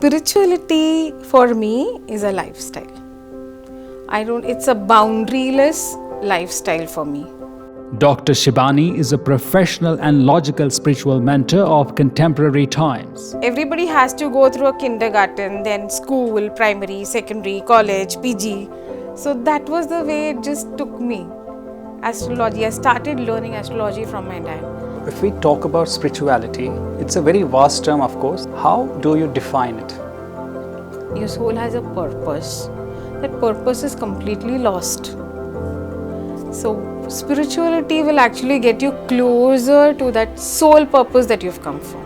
Spirituality for me is a lifestyle. It's a boundaryless lifestyle for me. Dr. Shibani is a professional and logical spiritual mentor of contemporary times. Everybody has to go through a kindergarten, then school, primary, secondary, college, PG. So that was the way it just took me. Astrology, I started learning astrology from my dad. If we talk about spirituality, it's a very vast term, of course. How do you define it? Your soul has a purpose. That purpose is completely lost. So spirituality will actually get you closer to that soul purpose that you've come for.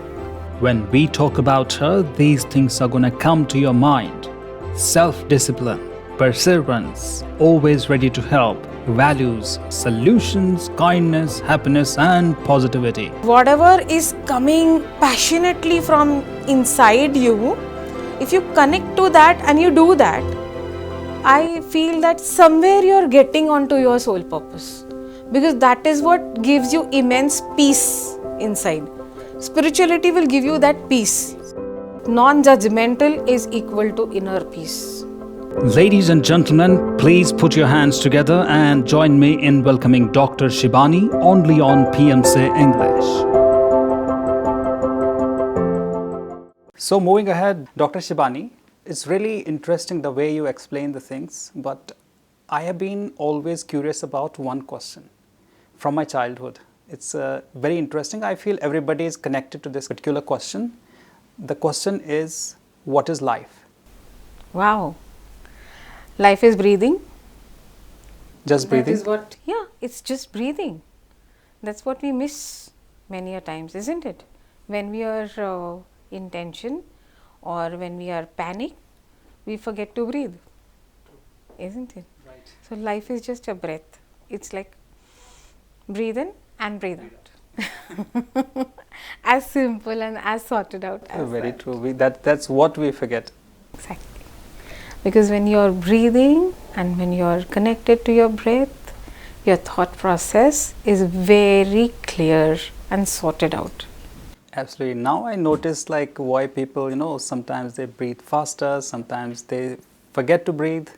When we talk about her, these things are going to come to your mind. Self-discipline, perseverance, always ready to help, values, solutions, kindness, happiness and positivity. Whatever is coming passionately from inside you, if you connect to that and you do that, I feel that somewhere you're getting onto your soul purpose, because that is what gives you immense peace inside. Spirituality will give you that peace. Non-judgmental is equal to inner peace. Ladies and gentlemen, please put your hands together and join me in welcoming Dr. Shibani only on PMC English. So moving ahead, Dr. Shibani, it's really interesting the way you explain the things, but I have been always curious about one question from my childhood. It's very interesting. I feel everybody is connected to this particular question. The question is, what is life? Wow. Life is breathing. Just breathing? That is what, yeah, it's just breathing. That's what we miss many a times, isn't it? When we are in tension or when we are panicked, we forget to breathe, isn't it? Right. So life is just a breath. It's like breathe in and breathe out. As simple and as sorted out as Very that. true. That's what we forget. Exactly. Because when you're breathing and when you're connected to your breath, your thought process is very clear and sorted out. Absolutely. Now I notice like why people, sometimes they breathe faster, sometimes they forget to breathe,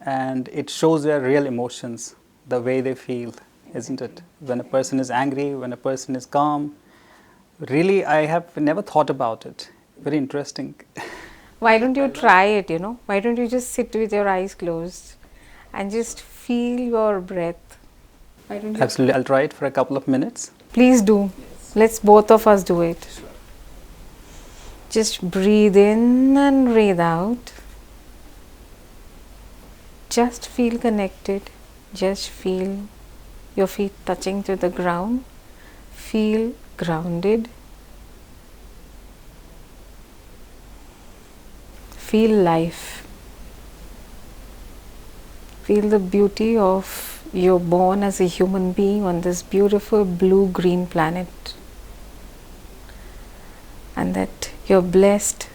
and it shows their real emotions, the way they feel, isn't it? When a person is angry, when a person is calm. Really, I have never thought about it. Very interesting. Why don't you try it, Why don't you just sit with your eyes closed and just feel your breath? Why don't you? Absolutely. I'll try it for a couple of minutes. Please do. Let's both of us do it. Sure. Just breathe in and breathe out. Just feel connected. Just feel your feet touching to the ground. Feel grounded. Feel life. Feel the beauty of you're born as a human being on this beautiful blue-green planet. And that you're blessed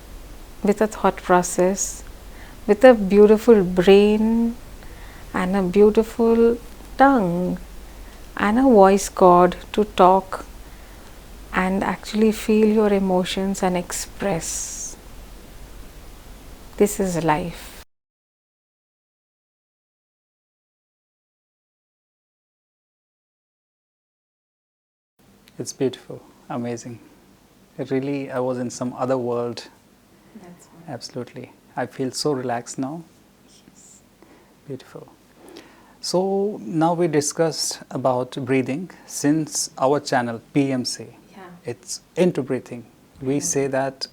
with a thought process, with a beautiful brain and a beautiful tongue and a voice cord to talk and actually feel your emotions and express. This is life. It's beautiful, amazing. Really, I was in some other world. That's why. Absolutely. I feel so relaxed now. Yes. Beautiful. So now we discussed about breathing. Since our channel PMC, it's into breathing. We say that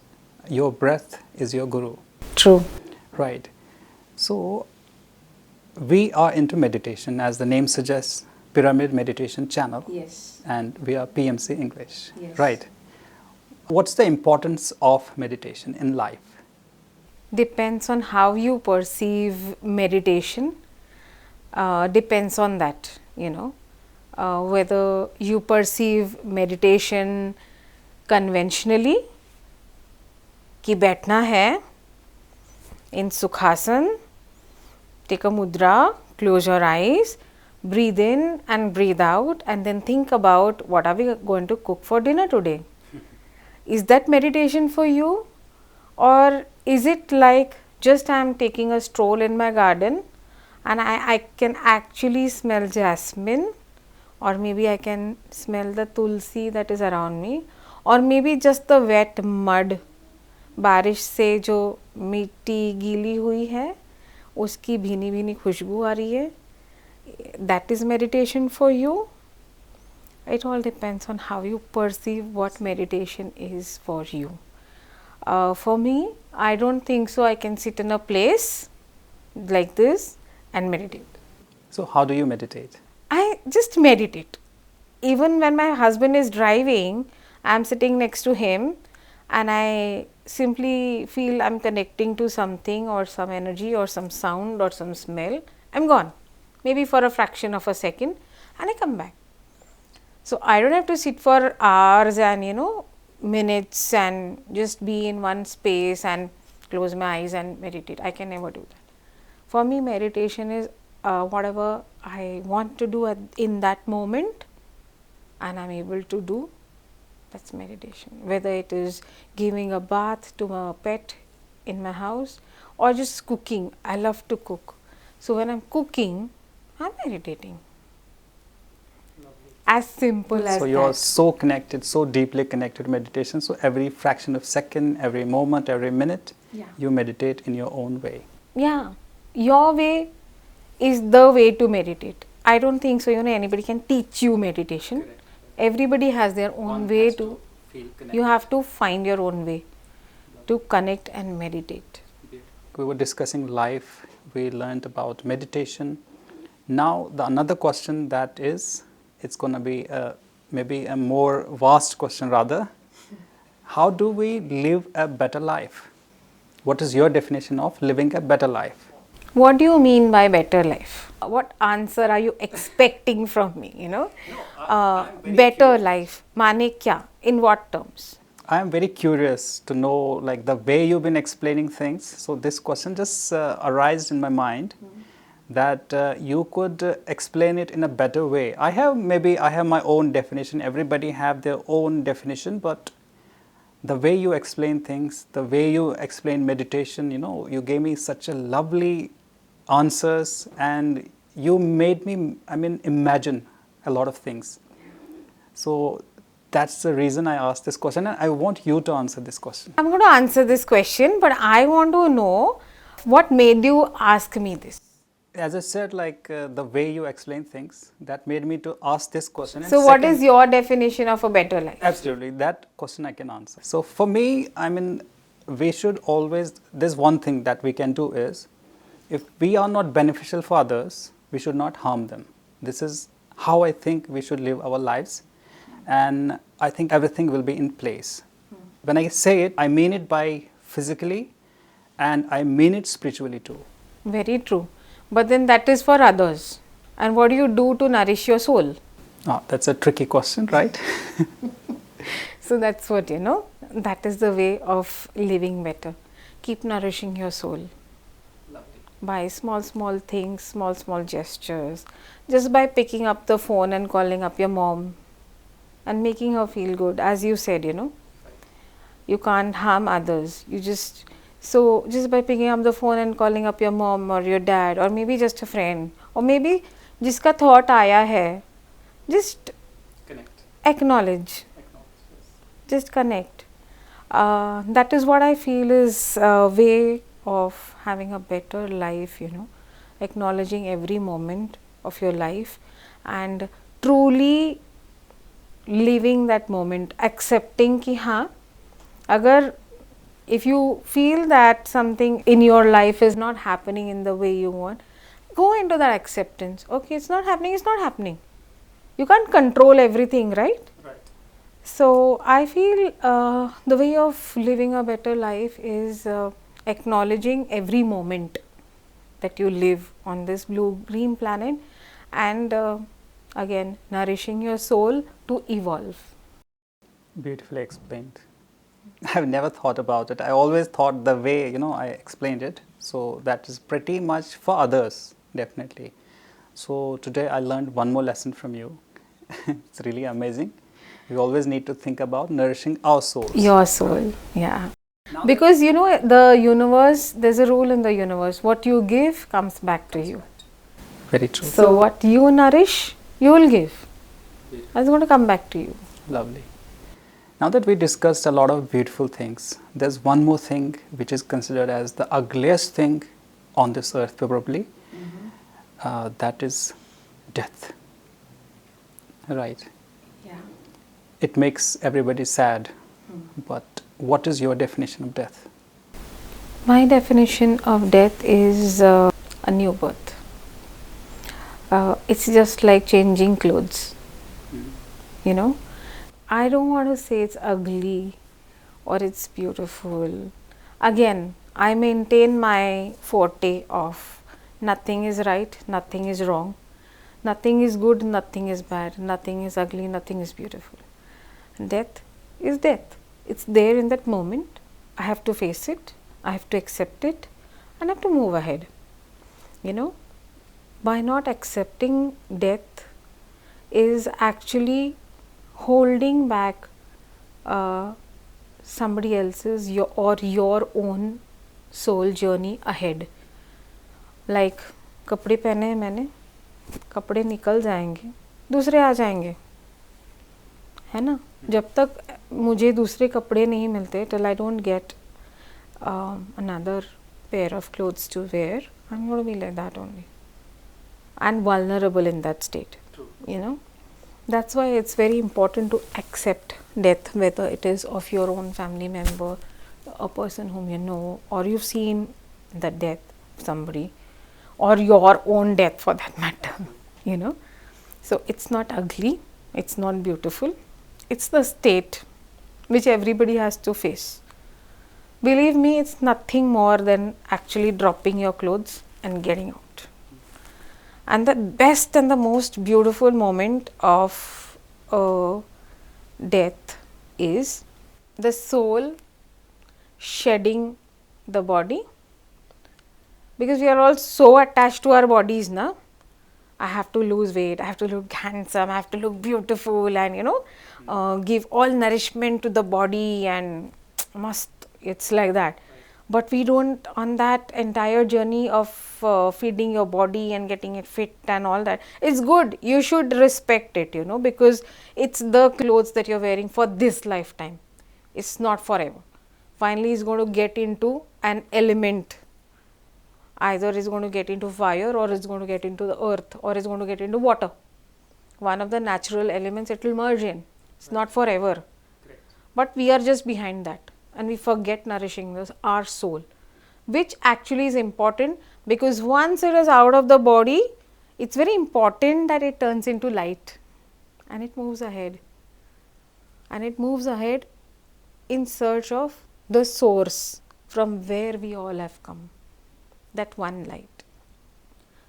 your breath is your guru. True. Right. So we are into meditation, as the name suggests, Pyramid Meditation Channel. Yes. And we are PMC English. Yes. Right. What's the importance of meditation in life? Depends on how you perceive meditation. Depends on that, whether you perceive meditation conventionally, कि बैठना है in Sukhasan, take a mudra, close your eyes, breathe in and breathe out, and then think about what are we going to cook for dinner today. Is that meditation for you, or is it like just I am taking a stroll in my garden and I can actually smell jasmine, or maybe I can smell the tulsi that is around me, or maybe just the wet mud, बारिश से जो मिट्टी गीली हुई है उसकी भीनी भीनी खुशबू आ रही है, that is meditation for you. It all depends on how you perceive what meditation is for you. For me, I don't think so I can sit in a place like this and meditate. So how do you meditate? I just meditate. Even when my husband is driving, I am sitting next to him and I simply feel I am connecting to something or some energy or some sound or some smell. I am gone, maybe for a fraction of a second, and I come back. So I don't have to sit for hours and minutes and just be in one space and close my eyes and meditate. I can never do that. For me, meditation is whatever I want to do in that moment and I am able to do, that's meditation. Whether it is giving a bath to a pet in my house or just cooking. I love to cook. So when I am cooking, I am meditating. As simple as that. So you are so connected, so deeply connected to meditation. So every fraction of second, every moment, every minute, you meditate in your own way. Yeah, your way is the way to meditate. I don't think so. Anybody can teach you meditation. Correct. Everybody has their own way to feel connected. You have to find your own way to connect and meditate. We were discussing life. We learned about meditation. Now another question that is, it's going to be maybe a more vast question rather. How do we live a better life? What is your definition of living a better life? What do you mean by better life? What answer are you expecting from me? Better life. Mane kya? In what terms? I am very curious to know, like, the way you've been explaining things. So this question just arose in my mind. That you could explain it in a better way. I have my own definition. Everybody have their own definition, but the way you explain things, the way you explain meditation, you gave me such a lovely answers and you made me, imagine a lot of things. So that's the reason I asked this question and I want you to answer this question. I'm going to answer this question, but I want to know what made you ask me this. As I said, like the way you explain things, that made me to ask this question. So what is your definition of a better life? Absolutely, that question I can answer. So for me, we should always, there's one thing that we can do is, if we are not beneficial for others, we should not harm them. This is how I think we should live our lives, and I think everything will be in place. When I say it, I mean it by physically and I mean it spiritually too. Very true. But then that is for others. And what do you do to nourish your soul? Oh, that's a tricky question, right? So that's what, that is the way of living better. Keep nourishing your soul. Lovely. By small things, small gestures. Just by picking up the phone and calling up your mom and making her feel good. As you said, you can't harm others. So just by picking up the phone and calling up your mom or your dad or maybe just a friend or maybe jiska thought aaya hai, just connect. Acknowledge. Just connect. That is what I feel is a way of having a better life, acknowledging every moment of your life and truly living that moment, accepting ki haan, agar if you feel that something in your life is not happening in the way you want, go into that acceptance. Okay, it's not happening, it's not happening. You can't control everything, right? Right. So I feel the way of living a better life is acknowledging every moment that you live on this blue-green planet and again nourishing your soul to evolve. Beautifully explained. I've never thought about it. I always thought the way, I explained it. So that is pretty much for others, definitely. So today I learned one more lesson from you. It's really amazing. We always need to think about nourishing our souls. Your soul, yeah. Because you know, the universe, there's a rule in the universe, what you give comes back to you. Very true. So what you nourish, you will give. That's going to come back to you. Lovely. Now that we discussed a lot of beautiful things, there's one more thing which is considered as the ugliest thing on this earth, probably. That is death. Right. Yeah. It makes everybody sad. But what is your definition of death? My definition of death is a new birth. It's just like changing clothes. You know, I don't want to say it's ugly or it's beautiful. Again, I maintain my forte of nothing is right, nothing is wrong, nothing is good, nothing is bad, nothing is ugly, nothing is beautiful. Death is death. It's there in that moment. I have to face it, I have to accept it, and I have to move ahead. You know, by not accepting death is actually holding back somebody else's or your own soul journey ahead. Like कपड़े पहने हैं मैंने, कपड़े निकल जाएंगे, दूसरे आ जाएंगे, है ना? जब तक मुझे दूसरे कपड़े नहीं मिलते, till I don't get another pair of clothes to wear, I'm going to be like that only, and vulnerable in that state. You know, that's why it's very important to accept death, whether it is of your own family member, a person whom you know, or you've seen the death of somebody, or your own death for that matter. You know, so it's not ugly, it's not beautiful, it's the state which everybody has to face. Believe me, it's nothing more than actually dropping your clothes and getting out. And the best and the most beautiful moment of death is the soul shedding the body, because we are all so attached to our bodies, na? I have to lose weight, I have to look handsome, I have to look beautiful, and you know, give all nourishment to the body, and it's like that. But we don't, on that entire journey of feeding your body and getting it fit and all that, it's good, you should respect it, you know, because it's the clothes that you're wearing for this lifetime, it's not forever. Finally it's going to get into an element, either it's going to get into fire, or it's going to get into the earth, or it's going to get into water. One of the natural elements it will merge in. It's not forever. Correct. But we are just behind that, and we forget nourishing our soul, which actually is important, because once it is out of the body, it's very important that it turns into light and it moves ahead. And it moves ahead in search of the source from where we all have come. That one light,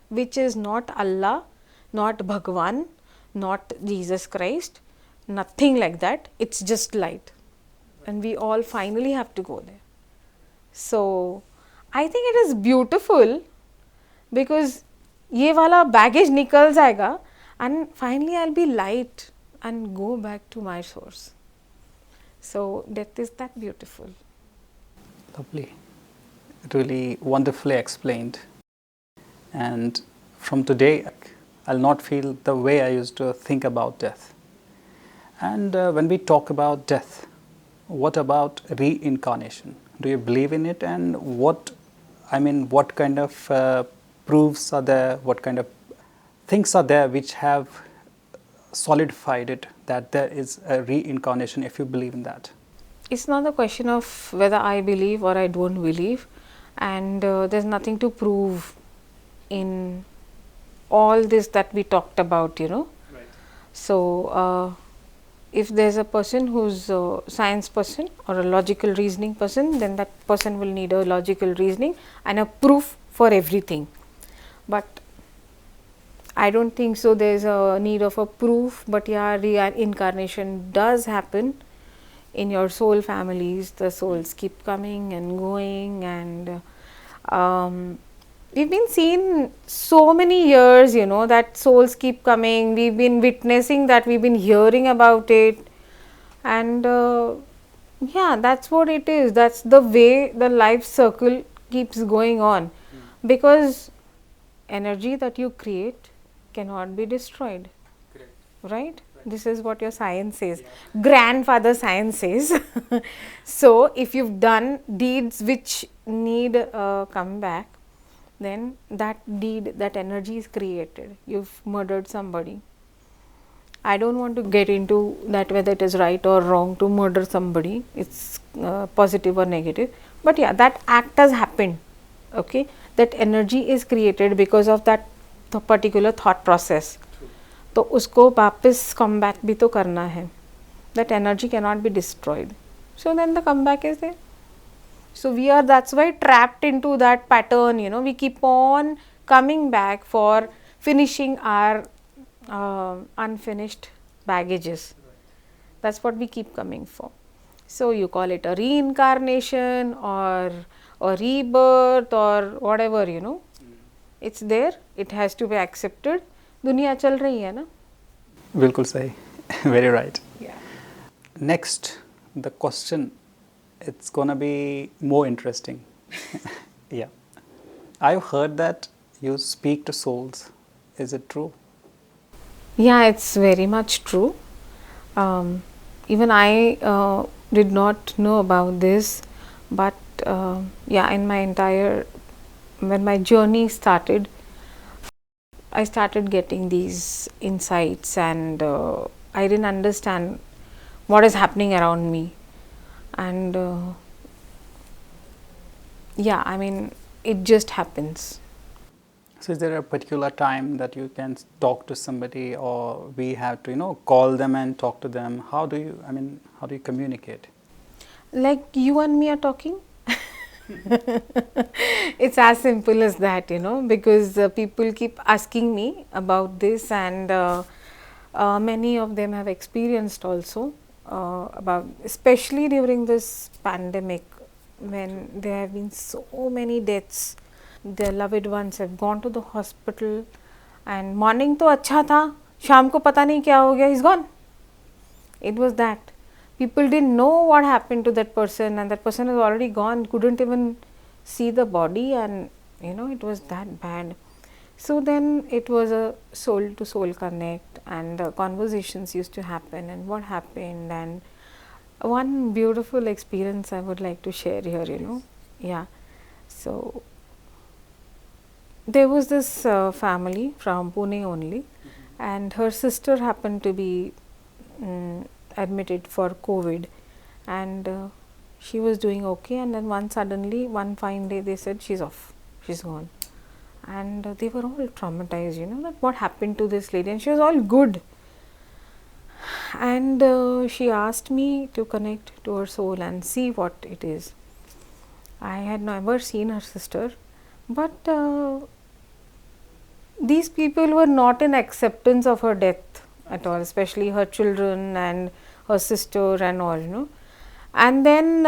which is not Allah, not Bhagwan, not Jesus Christ, nothing like that, it's just light, and we all finally have to go there. So I think it is beautiful, because ये वाला baggage निकल जाएगा, and finally I'll be light and go back to my source. So death is that beautiful. Lovely. Really wonderfully explained. And from today, I'll not feel the way I used to think about death. And when we talk about death, what about reincarnation? Do you believe in it? And what kind of proofs are there? What kind of things are there which have solidified it that there is a reincarnation, if you believe in that? It's not a question of whether I believe or I don't believe, and there's nothing to prove in all this that we talked about, you know. Right. So if there's a person who's a science person or a logical reasoning person, then that person will need a logical reasoning and a proof for everything. But I don't think so there's a need of a proof, but yeah, reincarnation does happen in your soul families. The souls keep coming and going, and we've been seeing so many years, you know, that souls keep coming. We've been witnessing that, we've been hearing about it, and Yeah, that's what it is. That's the way the life circle keeps going on. Because energy that you create cannot be destroyed. Right? This is what your science says. Grandfather science says. So, if you've done deeds which need come back, then that deed, that energy is created. You've murdered somebody. I don't want to get into that whether it is right or wrong to murder somebody. It's positive or negative. But yeah, that act has happened. Okay, that energy is created because of that particular thought process. तो उसको वापस come back भी तो करना है. That energy cannot be destroyed. So then the comeback is there. So we are, that's why, trapped into that pattern, you know, we keep on coming back for finishing our unfinished baggages. That's what we keep coming for. So you call it a reincarnation or a rebirth or whatever, you know. It's there, it has to be accepted. दुनिया चल रही है ना. बिल्कुल सही. Very right. Yeah. Next, the question, it's gonna be more interesting. Yeah. I've heard that you speak to souls. Is it true? Yeah, it's very much true. Even I did not know about this, but yeah, in my entire, when my journey started, I started getting these insights, and I didn't understand what is happening around me. And yeah, I mean, it just happens. So is there a particular time that you can talk to somebody, or we have to, you know, call them and talk to them? How do you, I mean, how do you communicate? Like you and me are talking. It's as simple as that, you know, because people keep asking me about this, and many of them have experienced also about, especially during this pandemic, when there have been so many deaths. Their loved ones have gone to the hospital, and morning to अच्छा था, शाम को पता नहीं क्या हो गया, he's gone. It was that. People didn't know what happened to that person, and that person is already gone, couldn't even see the body, and you know, it was that bad. So then it was a soul to soul connect, and conversations used to happen, and what happened, and one beautiful experience I would like to share here, you know. Yeah. So there was this family from Pune only, and her sister happened to be admitted for COVID, and she was doing okay, and then one fine day they said she's off, she's gone, and they were all traumatized, you know, that what happened to this lady, and she was all good. And she asked me to connect to her soul and see what it is. I had never seen her sister, but these people were not in acceptance of her death at all, especially her children and her sister and all, you know. And then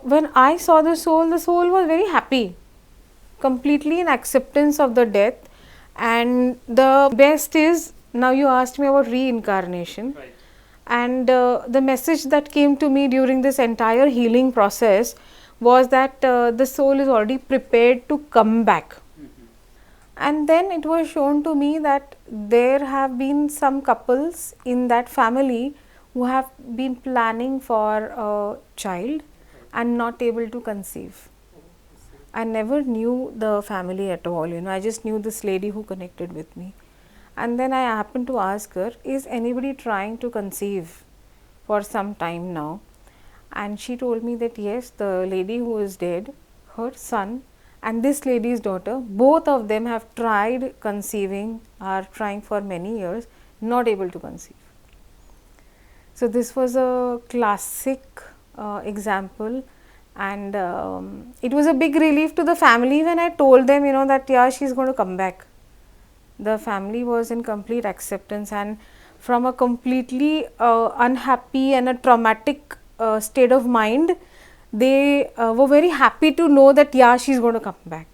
when I saw the soul was very happy, completely in acceptance of the death. And the best is, now you asked me about reincarnation. Right. And the message that came to me during this entire healing process was that the soul is already prepared to come back. And then it was shown to me that there have been some couples in that family who have been planning for a child and not able to conceive. I never knew the family at all, you know, I just knew this lady who connected with me. And then I happened to ask her, is anybody trying to conceive for some time now? And she told me that yes, the lady who is dead, her son and this lady's daughter, both of them have tried conceiving, are trying for many years, not able to conceive. So this was a classic example, and it was a big relief to the family when I told them, you know, that yeah, she's going to come back. The family was in complete acceptance, and from a completely unhappy and a traumatic state of mind, they were very happy to know that yeah, she's going to come back.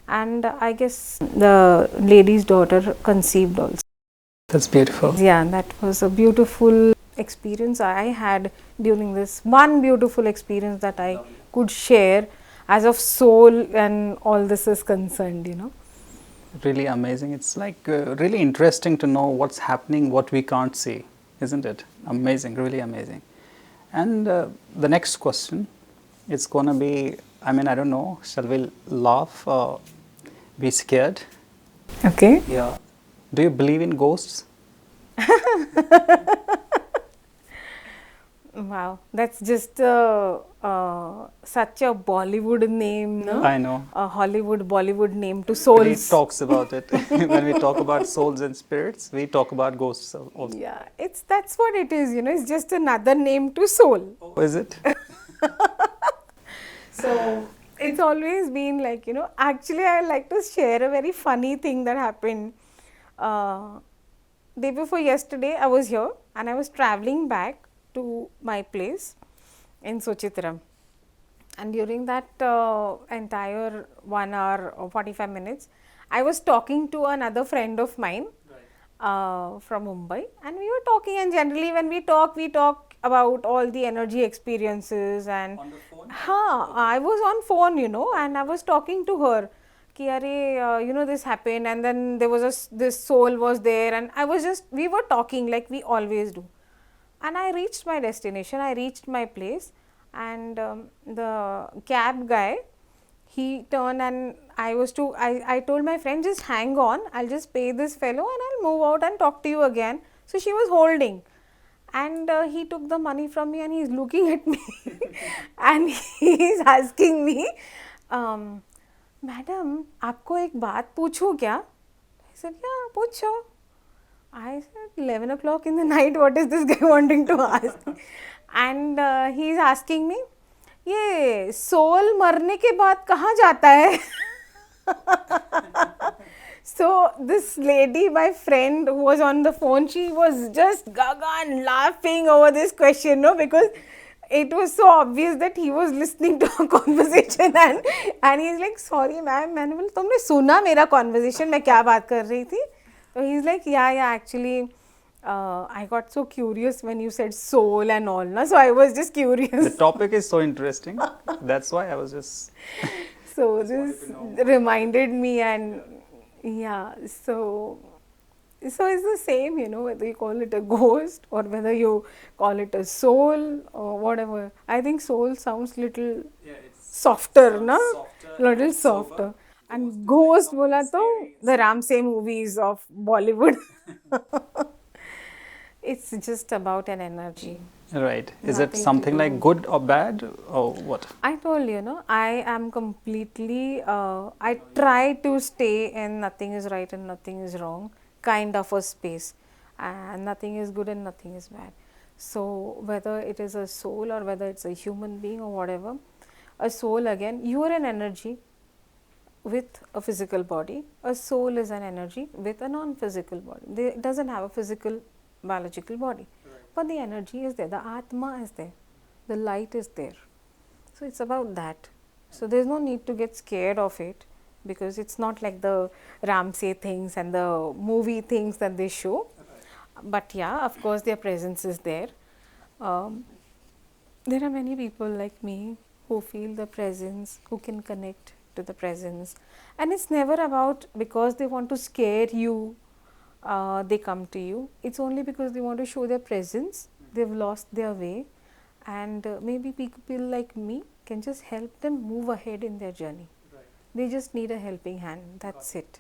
And I guess the lady's daughter conceived also. That's beautiful. Yeah, that was a beautiful experience I had during this one beautiful experience that I could share as of soul and all this is concerned, you know. Really amazing. It's like really interesting to know what's happening, what we can't see, isn't it? Amazing, really amazing. And the next question, it's gonna be, I mean, I don't know, shall we laugh or be scared? Okay. Yeah. Do you believe in ghosts? Wow, that's just such a Bollywood name, no? I know. A Hollywood, Bollywood name to He souls. talks about it. When we talk about souls and spirits, we talk about ghosts also. Yeah, that's what it is, you know, it's just another name to soul. Is it? So it's always been like, you know, actually I like to share a very funny thing that happened. Day before yesterday, I was here and I was traveling back to my place in Suchitram. And during that entire 1 hour or 45 minutes, I was talking to another friend of mine from Mumbai, and we were talking, and generally when we talk about all the energy experiences. And On the phone? I was on phone, you know, and I was talking to her ki arey, you know, this happened, and then there was this soul was there, and we were talking like we always do. And I reached my destination, I reached my place, and the cab guy, he turned, and I told my friend, just hang on, I'll just pay this fellow and I'll move out and talk to you again. So she was holding, and he took the money from me and he's looking at me and he's asking me, madam, आपको एक बात पूछूं क्या? I said, yeah, पूछो. I said, 11 o'clock in the night, what is this guy wanting to ask? And he's asking me, ये soul मरने के बाद कहाँ जाता है? So this lady, my friend who was on the phone, she was just gaga and laughing over this question, no, because it was so obvious that he was listening to our conversation, and he's like, sorry ma'am, मैंने बोला तुमने सुना मेरा conversation, मैं क्या बात कर रही थी? So he's like, yeah, actually, I got so curious when you said soul and all, na? So I was just curious. The topic is so interesting. That's why I was just. So this reminded me, and yeah, so it's the same, you know, whether you call it a ghost or whether you call it a soul or whatever. I think soul sounds little softer, na? Little softer. And ghost bola to the Ramsey movies of Bollywood. It's just about an energy. Right. Is Nothing it to something do. like good or bad or what? I told you, no, I am completely, I try to stay in nothing is right and nothing is wrong kind of a space, and nothing is good and nothing is bad. So whether it is a soul or whether it's a human being or whatever, a soul, again, you are an energy with a physical body. A soul is an energy with a non-physical body. It doesn't have a physical biological body, but the energy is there, the Atma is there, the light is there. So it's about that. So there's no need to get scared of it, because it's not like the Ramsey things and the movie things that they show. But yeah, of course their presence is there. There are many people like me who feel the presence, who can connect to the presence, and it's never about because they want to scare you, they come to you. It's only because they want to show their presence, they've lost their way, and maybe people like me can just help them move ahead in their journey. They just need a helping hand, that's it.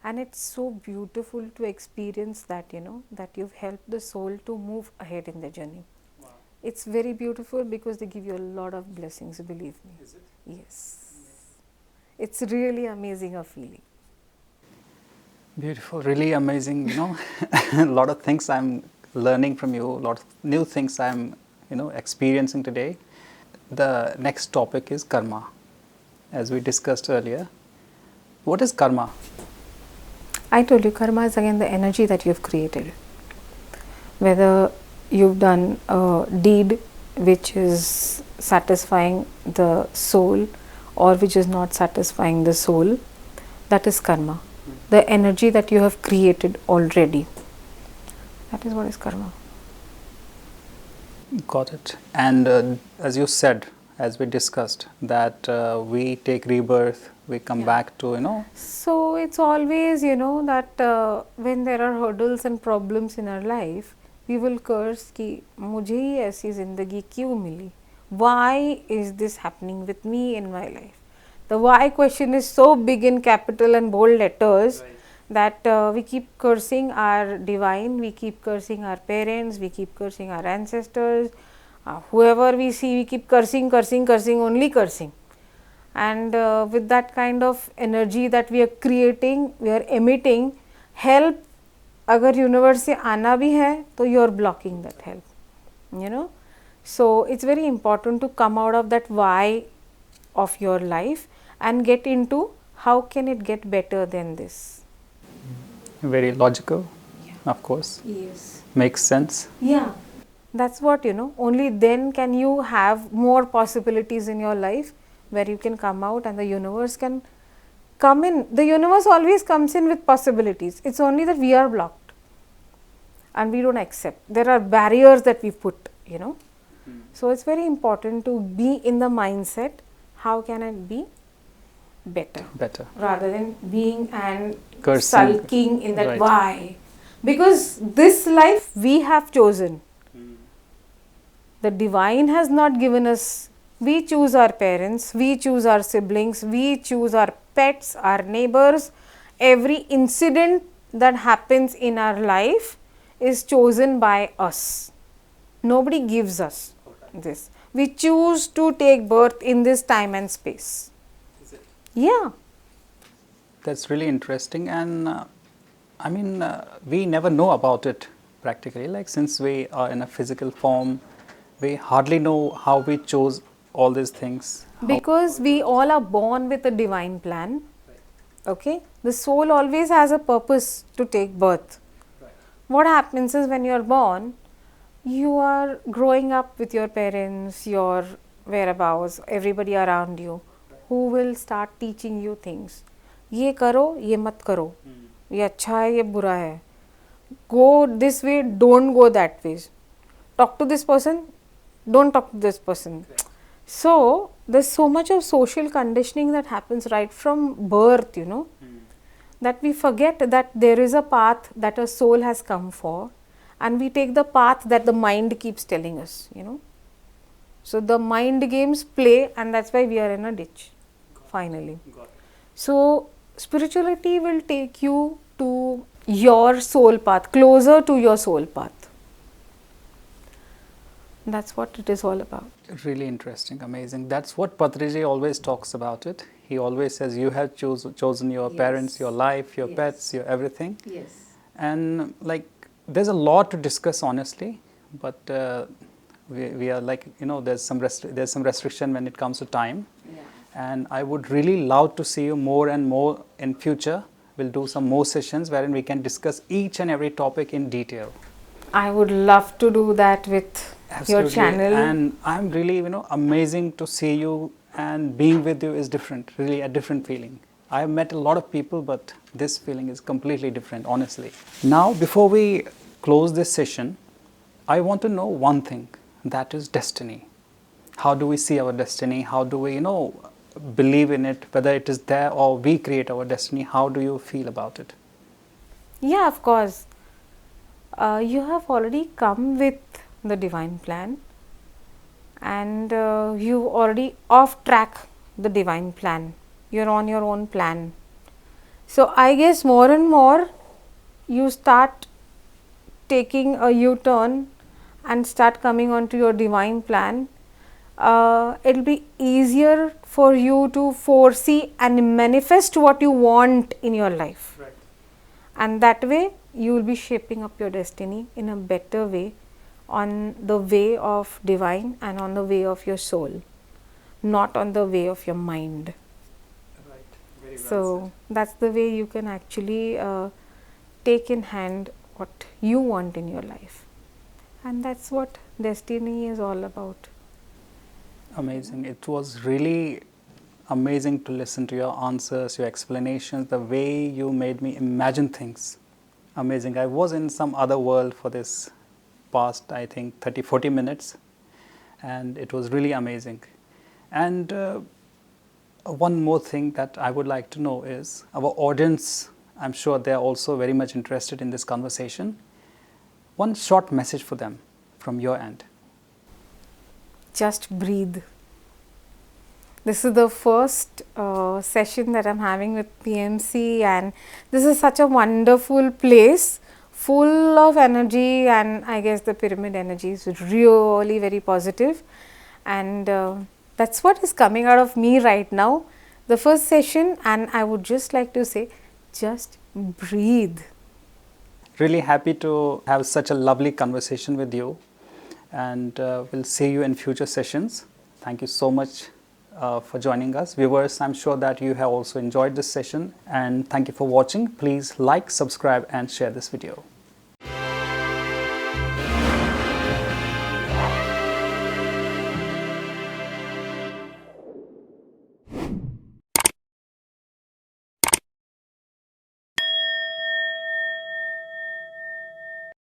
And it's so beautiful to experience that, you know, that you've helped the soul to move ahead in their journey. Wow. It's very beautiful because they give you a lot of blessings, believe me. Is it? Yes. It's really amazing a feeling. Beautiful, really amazing, you know. A lot of things I'm learning from you, a lot of new things I'm, you know, experiencing today. The next topic is karma, as we discussed earlier. What is karma? I told you, karma is again the energy that you've created. Whether you've done a deed which is satisfying the soul or which is not satisfying the soul, that is karma. The energy that you have created already. That is what is karma. Got it. And as you said, as we discussed, that we take rebirth, we come back to, So it's always, that when there are hurdles and problems in our life, we will curse कि मुझे ही ऐसी ज़िंदगी क्यों मिली? Why is this happening with me in my life? The why question is so big in capital and bold letters that we keep cursing our divine, we keep cursing our parents, we keep cursing our ancestors, whoever we see, we keep cursing, only cursing. And with that kind of energy that we are creating, we are emitting, help अगर universe से आना भी है तो you are blocking that help, so it's very important to come out of that why of your life and get into how can it get better than this. Very logical, of course. Yes. Makes sense. Yeah. That's what, only then can you have more possibilities in your life where you can come out and the universe can come in. The universe always comes in with possibilities. It's only that we are blocked and we don't accept. There are barriers that we put, So it's very important to be in the mindset, how can I be better? Better. Rather than being and Cursing. sulking in that Right. why. Because this life we have chosen. The divine has not given us. We choose our parents, we choose our siblings, we choose our pets, our neighbors. Every incident that happens in our life is chosen by us. Nobody gives us this. We choose to take birth in this time and space. Yeah. That's really interesting, and we never know about it practically. Like, since we are in a physical form, we hardly know how we chose all these things. Because we all are born with a divine plan. Okay? The soul always has a purpose to take birth. What happens is when you are born, you are growing up with your parents, your whereabouts, everybody around you, who will start teaching you things. ये करो, ये मत करो. ये अच्छा है, ये बुरा है. Go this way, don't go that way. Talk to this person, don't talk to this person. So there's so much of social conditioning that happens right from birth, that we forget that there is a path that a soul has come for, and we take the path that the mind keeps telling us, So the mind games play, and that's why we are in a ditch, finally. So spirituality will take you to your soul path, closer to your soul path. That's what it is all about. Really interesting, amazing. That's what Patriji always talks about it. He always says you have chosen your parents, your life, your pets, your everything. Yes. And there's a lot to discuss, honestly, but we are there's some restriction when it comes to time. Yeah. And I would really love to see you more and more in future. We'll do some more sessions wherein we can discuss each and every topic in detail. I would love to do that with your channel. And I'm really, amazing to see you, and being with you is different, really a different feeling. I've met a lot of people, but this feeling is completely different, honestly. Now, before we close this session, I want to know one thing, that is destiny. How do we see our destiny? How do we, believe in it, whether it is there or we create our destiny? How do you feel about it? Yeah, of course. You have already come with the divine plan, and you already off track the divine plan. You're on your own plan. So I guess more and more you start taking a U-turn and start coming onto your divine plan. It'll be easier for you to foresee and manifest what you want in your life. Right. And that way you will be shaping up your destiny in a better way, on the way of divine and on the way of your soul, not on the way of your mind. Right. Very well So said. that's the way you can actually take in hand what you want in your life. And that's what destiny is all about. Amazing. It was really amazing to listen to your answers, your explanations, the way you made me imagine things. Amazing. I was in some other world for this past, I think, 30-40 minutes, and it was really amazing. And one more thing that I would like to know is, our audience, I'm sure they're also very much interested in this conversation. One short message for them from your end. Just breathe. This is the first session that I'm having with PMC, and this is such a wonderful place, full of energy, and I guess the pyramid energy is really very positive, and that's what is coming out of me right now, the first session. And I would just like to say, just breathe. Really happy to have such a lovely conversation with you, and we'll see you in future sessions. Thank you so much for joining us. Viewers, I'm sure that you have also enjoyed this session, and thank you for watching. Please like, subscribe and share this video.